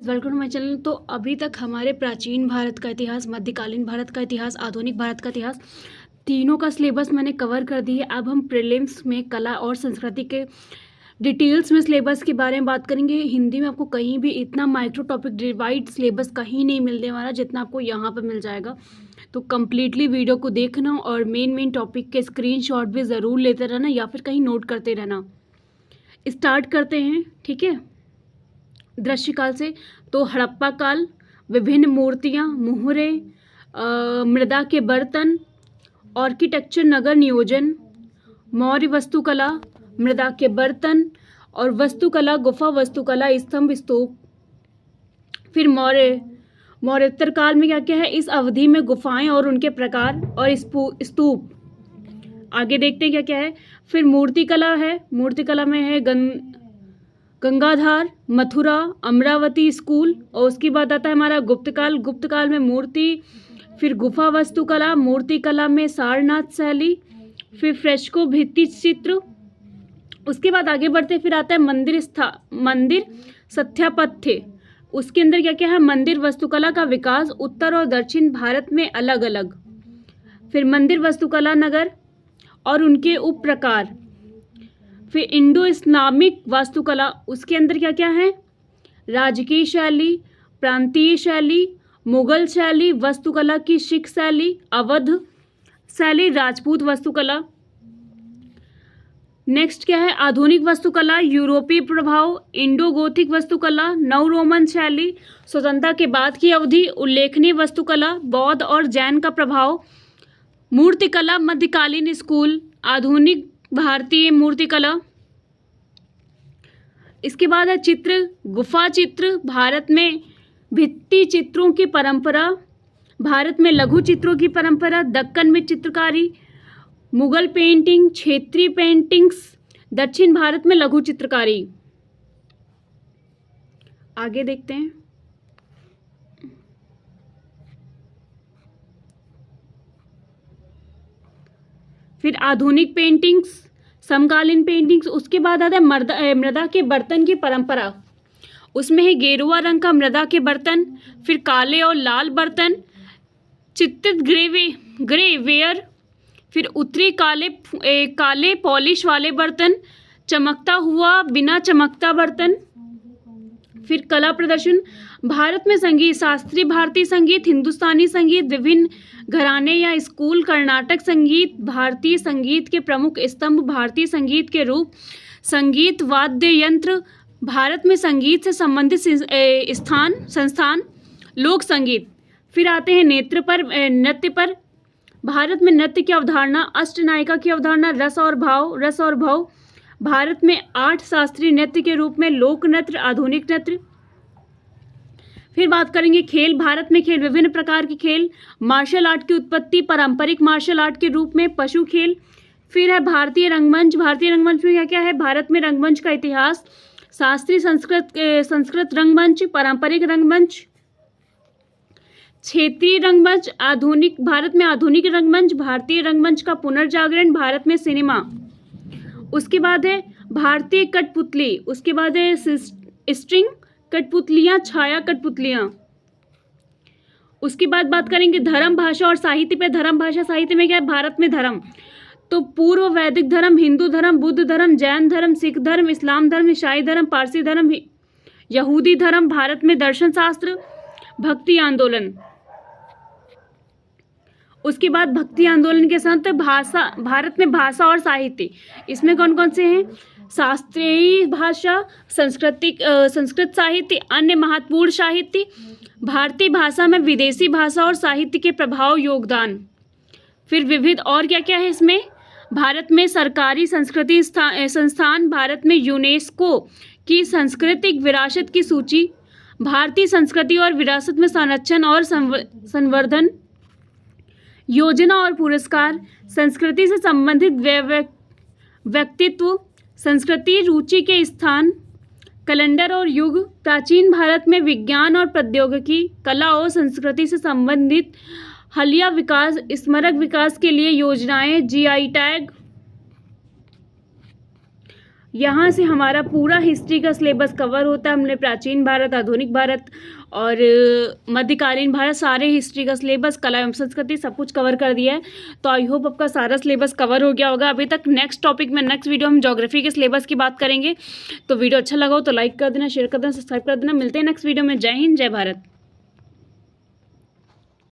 Welcome to my channel. तो अभी तक हमारे प्राचीन भारत का इतिहास, मध्यकालीन भारत का इतिहास, आधुनिक भारत का इतिहास, तीनों का सिलेबस मैंने कवर कर दी है। अब हम प्रीलिम्स में कला और संस्कृति के डिटेल्स में सिलेबस के बारे में बात करेंगे। हिंदी में आपको कहीं भी इतना माइक्रो टॉपिक डिवाइड सिलेबस कहीं नहीं मिलने वाला जितना आपको यहाँ पर मिल जाएगा। तो कम्प्लीटली वीडियो को देखना और मेन टॉपिक के स्क्रीनशॉट भी ज़रूर लेते रहना या फिर कहीं नोट करते रहना। स्टार्ट करते हैं, ठीक है। दृश्य काल से तो हड़प्पा काल, विभिन्न मूर्तियाँ, मुहरे, मृदा के बर्तन, आर्किटेक्चर, नगर नियोजन, मौर्य वास्तुकला, मृदा के बर्तन और वास्तुकला, गुफा वास्तुकला, स्तंभ, स्तूप। फिर मौर्योत्तर काल में क्या क्या है, इस अवधि में गुफाएं और उनके प्रकार और स्तूप। आगे देखते हैं क्या क्या है। फिर मूर्तिकला है, मूर्तिकला में है गंगाधार, मथुरा, अमरावती स्कूल। और उसके बाद आता है हमारा गुप्तकाल। गुप्तकाल में मूर्ति, फिर गुफा वास्तुकला, मूर्तिकला में सारनाथ शैली, फिर फ्रेस्को भित्ति चित्र। उसके बाद आगे बढ़ते फिर आता है मंदिर स्थापत्य। उसके अंदर क्या क्या है, मंदिर वास्तुकला का विकास, उत्तर और दक्षिण भारत में अलग अलग। फिर मंदिर वास्तुकला, नगर और उनके उप प्रकार। फिर इंडो इस्लामिक वास्तुकला, उसके अंदर क्या क्या है, राजकीय शैली, प्रांतीय शैली, मुगल शैली, वास्तुकला की सिख शैली, अवध शैली, राजपूत वास्तुकला। नेक्स्ट क्या है, आधुनिक वास्तुकला, यूरोपीय प्रभाव, इंडो गोथिक वास्तुकला, नव रोमन शैली, स्वतंत्रता के बाद की अवधि, उल्लेखनीय वास्तुकला, बौद्ध और जैन का प्रभाव, मूर्तिकला, मध्यकालीन स्कूल, आधुनिक भारतीय मूर्तिकला। इसके बाद है चित्र, गुफा चित्र, भारत में भित्ति चित्रों की परंपरा, भारत में लघु चित्रों की परंपरा, दक्कन में चित्रकारी, मुगल पेंटिंग, क्षेत्रीय पेंटिंग्स, दक्षिण भारत में लघु चित्रकारी। आगे देखते हैं। फिर आधुनिक पेंटिंग्स, समकालीन पेंटिंग्स। उसके बाद आता है मृदा के बर्तन की परंपरा। उसमें है गेरुआ रंग का मृदा के बर्तन, फिर काले और लाल बर्तन, चित्रित ग्रेवेयर, फिर उत्तरी काले पॉलिश वाले बर्तन, चमकता हुआ बिना चमकता बर्तन। फिर कला प्रदर्शन, भारत में संगीत, शास्त्रीय भारतीय संगीत, हिंदुस्तानी संगीत, विभिन्न घराने या स्कूल, कर्नाटक संगीत, भारतीय संगीत के प्रमुख स्तंभ, भारतीय संगीत के रूप, संगीत वाद्य यंत्र, भारत में संगीत से संबंधित संस्थान, लोक संगीत। फिर आते हैं नृत्य पर। भारत में नृत्य की अवधारणा, अष्टनायिका की अवधारणा, रस और भाव। भारत में 8 शास्त्रीय नृत्य के रूप में, लोक नृत्य, आधुनिक नृत्य। फिर बात करेंगे खेल, भारत में खेल, विभिन्न प्रकार के खेल, मार्शल आर्ट की उत्पत्ति, पारंपरिक मार्शल आर्ट के रूप में, पशु खेल। फिर है भारतीय रंगमंच। भारतीय रंगमंच में क्या क्या है, भारत में रंगमंच का इतिहास, शास्त्रीय संस्कृत रंगमंच, पारंपरिक रंगमंच, क्षेत्रीय रंगमंच, आधुनिक, भारत में आधुनिक रंगमंच, भारतीय रंगमंच का पुनर्जागरण, भारत में सिनेमा। उसके बाद है भारतीय कठपुतली, उसके बाद है स्ट्रिंग कठपुतलियाँ, छाया कठपुतलियाँ। उसके बाद बात करेंगे धर्म, भाषा और साहित्य पे। धर्म, भाषा, साहित्य में क्या है, भारत में धर्म तो पूर्व वैदिक धर्म, हिंदू धर्म, बुद्ध धर्म, जैन धर्म, सिख धर्म, इस्लाम धर्म, ईसाई धर्म, पारसी धर्म, यहूदी धर्म। भारत में दर्शन शास्त्र, भक्ति आंदोलन। उसके बाद भक्ति आंदोलन के साथ भाषा, भारत में भाषा और साहित्य, इसमें कौन कौन से हैं, शास्त्रीय भाषा, संस्कृत साहित्य, अन्य महत्वपूर्ण साहित्य, भारतीय भाषा में विदेशी भाषा और साहित्य के प्रभाव, योगदान। फिर विविध और क्या क्या है इसमें, भारत में सरकारी संस्कृति संस्थान, भारत में यूनेस्को की सांस्कृतिक विरासत की सूची, भारतीय संस्कृति और विरासत में संरक्षण और संवर्धन, योजना और पुरस्कार, संस्कृति से संबंधित व्यक्तित्व, संस्कृति रुचि के स्थान, कैलेंडर और युग, प्राचीन भारत में विज्ञान और प्रौद्योगिकी, कला और संस्कृति से संबंधित हालिया विकास, स्मारक विकास के लिए योजनाएं, जीआई टैग, यहाँ से हमारा पूरा हिस्ट्री का सिलेबस कवर होता है। हमने प्राचीन भारत, आधुनिक भारत और मध्यकालीन भारत, सारे हिस्ट्री का सिलेबस, कला एवं संस्कृति सब कुछ कवर कर दिया है। तो आई होप आपका सारा सिलेबस कवर हो गया होगा अभी तक। नेक्स्ट टॉपिक में नेक्स्ट वीडियो हम ज्योग्राफी के सिलेबस की बात करेंगे। तो वीडियो अच्छा लगा हो तो लाइक कर देना, शेयर कर देना, सब्सक्राइब कर देना। मिलते हैं नेक्स्ट वीडियो में। जय हिंद, जय भारत।